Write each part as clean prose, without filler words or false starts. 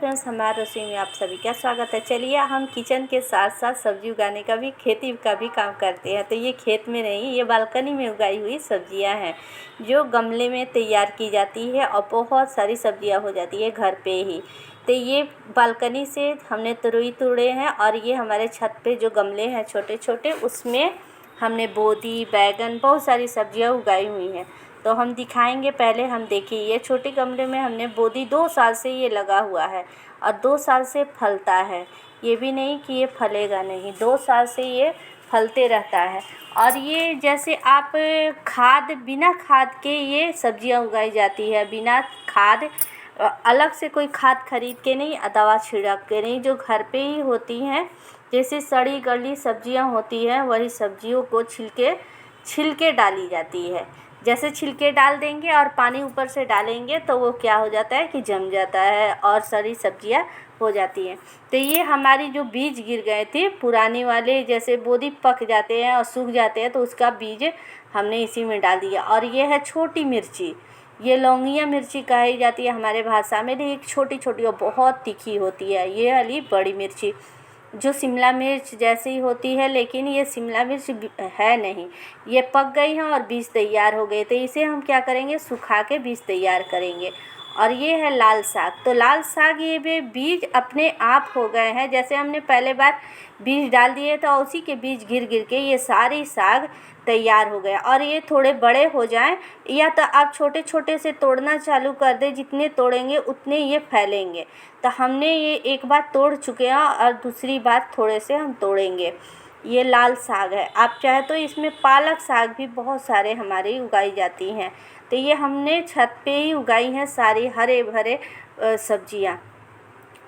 Friends, हमारे रसोई में आप सभी का स्वागत है। चलिए, हम किचन के साथ साथ सब्जी उगाने का भी, खेती का भी काम करते हैं। तो ये खेत में नहीं, ये बालकनी में उगाई हुई सब्जियां हैं जो गमले में तैयार की जाती है और बहुत सारी सब्जियां हो जाती है घर पे ही। तो ये बालकनी से हमने तुरई तोड़े हैं और ये हमारे छत पे जो गमले हैं छोटे छोटे, उसमें हमने बोदी, बैगन, बहुत सारी सब्जियां उगाई हुई हैं। तो हम दिखाएंगे। पहले हम देखिए, ये छोटे गमले में हमने बोदी 2 साल से ये लगा हुआ है और 2 साल से फलता है। ये भी नहीं कि ये फलेगा नहीं, 2 साल से ये फलते रहता है। और ये जैसे आप बिना खाद के ये सब्जियां उगाई जाती है, बिना खाद, अलग से कोई खाद खरीद के नहीं, दवा छिड़क के नहीं, जो घर पे ही होती हैं। जैसे सड़ी गली सब्जियां होती हैं, वही सब्जियों को छिलके डाली जाती है। जैसे छिलके डाल देंगे और पानी ऊपर से डालेंगे तो वो क्या हो जाता है कि जम जाता है और सारी सब्जियां हो जाती हैं। तो ये हमारी जो बीज गिर गए थे पुराने वाले, जैसे बोदी पक जाते हैं और सूख जाते हैं, तो उसका बीज हमने इसी में डाल दिया। और ये है छोटी मिर्ची, ये लौंगिया मिर्ची कही जाती है हमारे भाषा में, लेकिन छोटी छोटी और बहुत तीखी होती है। ये वाली बड़ी मिर्ची जो शिमला मिर्च जैसी होती है, लेकिन ये शिमला मिर्च है नहीं, ये पक गई है और बीज तैयार हो गए। तो इसे हम क्या करेंगे, सुखा के बीज तैयार करेंगे। और ये है लाल साग। तो लाल साग, ये भी बीज अपने आप हो गए हैं। जैसे हमने पहले बार बीज डाल दिए तो उसी के बीज गिर गिर के ये सारी साग तैयार हो गया। और ये थोड़े बड़े हो जाएं, या तो आप छोटे छोटे से तोड़ना चालू कर दें, जितने तोड़ेंगे उतने ये फैलेंगे। तो हमने ये एक बार तोड़ चुके हैं और दूसरी बार थोड़े से हम तोड़ेंगे। ये लाल साग है। आप चाहे तो इसमें पालक साग भी बहुत सारे हमारे उगाई जाती हैं। तो ये हमने छत पे ही उगाई हैं सारी हरे भरे सब्जियां,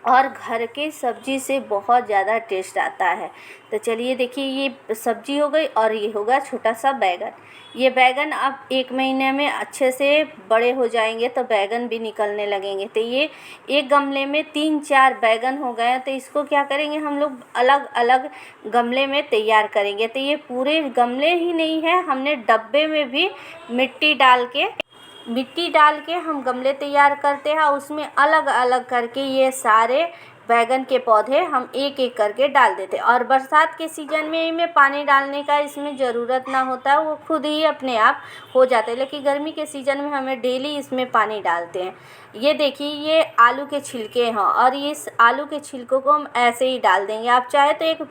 और घर के सब्जी से बहुत ज़्यादा टेस्ट आता है। तो चलिए देखिए, ये सब्जी हो गई और ये होगा छोटा सा बैगन। ये बैगन अब 1 महीने में अच्छे से बड़े हो जाएंगे तो बैगन भी निकलने लगेंगे। तो ये एक गमले में 3-4 बैगन हो गए हैं। तो इसको क्या करेंगे, हम लोग अलग अलग गमले में तैयार करेंगे। तो ये पूरे गमले ही नहीं है, हमने डब्बे में भी मिट्टी डाल के हम गमले तैयार करते हैं। उसमें अलग अलग करके ये सारे बैगन के पौधे हम एक एक करके डाल देते हैं। और बरसात के सीज़न में इनमें पानी डालने का इसमें ज़रूरत ना होता है, वो खुद ही अपने आप हो जाते हैं। लेकिन गर्मी के सीज़न में हमें डेली इसमें पानी डालते हैं। ये देखिए, ये आलू के छिलके हैं और इस आलू के छिलकों को हम ऐसे ही डाल देंगे। आप चाहे तो एक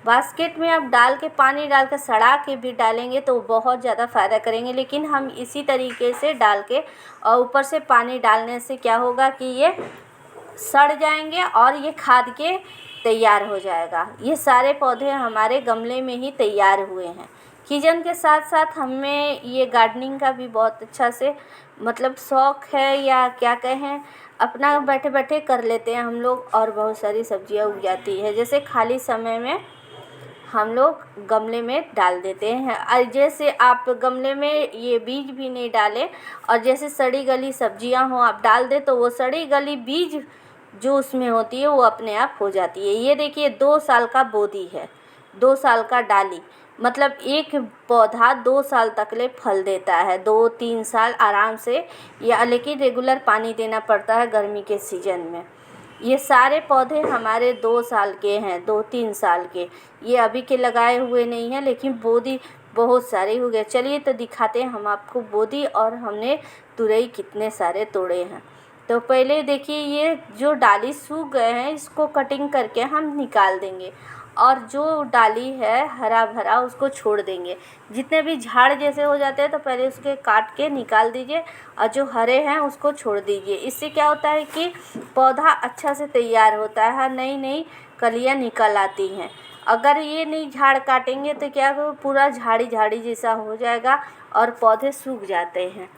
बास्केट में आप डाल के, पानी डाल के, सड़ा के भी डालेंगे तो बहुत ज़्यादा फ़ायदा करेंगे। लेकिन हम इसी तरीके से डाल के और ऊपर से पानी डालने से क्या होगा कि ये सड़ जाएंगे और ये खाद के तैयार हो जाएगा। ये सारे पौधे हमारे गमले में ही तैयार हुए हैं। किचन के साथ साथ हमें ये गार्डनिंग का भी बहुत अच्छा से शौक़ है, या क्या कहें, अपना बैठे बैठे कर लेते हैं हम लोग। और बहुत सारी सब्जियां उग जाती है, जैसे खाली समय में हम लोग गमले में डाल देते हैं। और जैसे आप गमले में ये बीज भी नहीं डालें और जैसे सड़ी गली सब्जियां हो आप डाल दें, तो वो सड़ी गली बीज जो उसमें होती है वो अपने आप हो जाती है। ये देखिए, 2 साल का बोदी है, 2 साल का डाली, एक पौधा 2 साल तक ले फल देता है, 2-3 साल आराम से। या लेकिन रेगुलर पानी देना पड़ता है गर्मी के सीज़न में। ये सारे पौधे हमारे 2 साल के हैं, 2-3 साल के। ये अभी के लगाए हुए नहीं हैं, लेकिन बोदी बहुत सारे हो गए। चलिए तो दिखाते हैं हम आपको बोदी, और हमने तुरई कितने सारे तोड़े हैं। तो पहले देखिए, ये जो डाली सूख गए हैं इसको कटिंग करके हम निकाल देंगे, और जो डाली है हरा भरा उसको छोड़ देंगे। जितने भी झाड़ जैसे हो जाते हैं तो पहले उसके काट के निकाल दीजिए, और जो हरे हैं उसको छोड़ दीजिए। इससे क्या होता है कि पौधा अच्छा से तैयार होता है, नई नई कलियां निकल आती हैं। अगर ये नहीं झाड़ काटेंगे तो क्या पूरा झाड़ी झाड़ी जैसा हो जाएगा और पौधे सूख जाते हैं।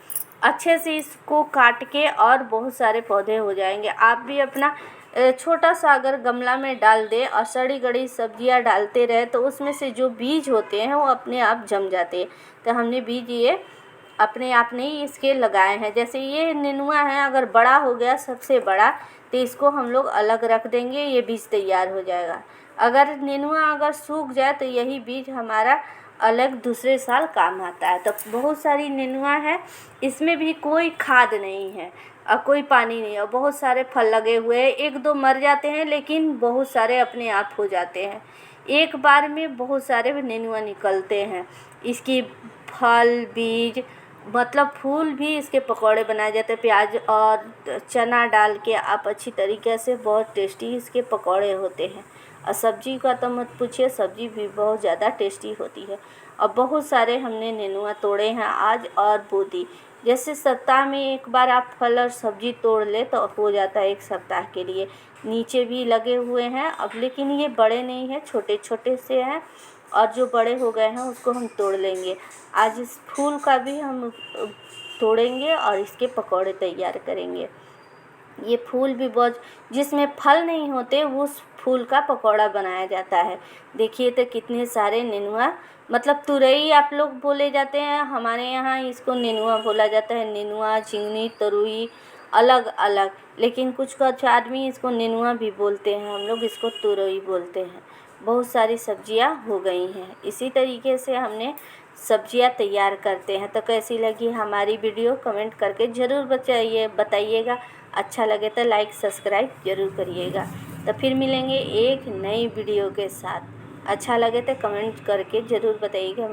अच्छे से इसको काट के और बहुत सारे पौधे हो जाएंगे। आप भी अपना छोटा सा अगर गमला में डाल दें और सड़ी गड़ी सब्जियां डालते रहे, तो उसमें से जो बीज होते हैं वो अपने आप जम जाते हैं। तो हमने बीज ये अपने आप नहीं इसके लगाए हैं। जैसे ये नेनुआ है, अगर बड़ा हो गया सबसे बड़ा, तो इसको हम लोग अलग रख देंगे, ये बीज तैयार हो जाएगा। अगर नेनुआ सूख जाए तो यही बीज हमारा अलग दूसरे साल काम आता है। तो बहुत सारी नेनुआ है, इसमें भी कोई खाद नहीं है और कोई पानी नहीं है, और बहुत सारे फल लगे हुए हैं। एक दो मर जाते हैं लेकिन बहुत सारे अपने आप हो जाते हैं। एक बार में बहुत सारे नेनुआ निकलते हैं। इसकी फल, बीज, मतलब फूल भी इसके पकौड़े बनाए जाते हैं। प्याज और चना डाल के आप अच्छी तरीके से, बहुत टेस्टी इसके पकौड़े होते हैं। और सब्जी का तो मत पूछिए, सब्जी भी बहुत ज़्यादा टेस्टी होती है। और बहुत सारे हमने नेनुआ तोड़े हैं आज और बो दी। जैसे सप्ताह में एक बार आप फल और सब्जी तोड़ ले तो हो जाता है एक सप्ताह के लिए। नीचे भी लगे हुए हैं अब, लेकिन ये बड़े नहीं हैं, छोटे छोटे से हैं, और जो बड़े हो गए हैं उसको हम तोड़ लेंगे। आज इस फूल का भी हम तोड़ेंगे और इसके पकौड़े तैयार करेंगे। ये फूल भी बहुत, जिसमें फल नहीं होते उस फूल का पकौड़ा बनाया जाता है। देखिए तो कितने सारे नेनुआ, मतलब तुरई आप लोग बोले जाते हैं, हमारे यहाँ इसको नेनुआ बोला जाता है। नेनुआ, झिंगनी, तरुई अलग अलग, लेकिन कुछ आदमी इसको नेनुआ भी बोलते हैं, हम लोग इसको तुरई बोलते हैं। बहुत सारी सब्जियां हो गई हैं। इसी तरीके से हमने सब्जियां तैयार करते हैं। तो कैसी लगी हमारी वीडियो कमेंट करके ज़रूर बताइएगा। अच्छा लगे तो लाइक सब्सक्राइब ज़रूर करिएगा। तो फिर मिलेंगे एक नई वीडियो के साथ। अच्छा लगे तो कमेंट करके ज़रूर बताइएगा।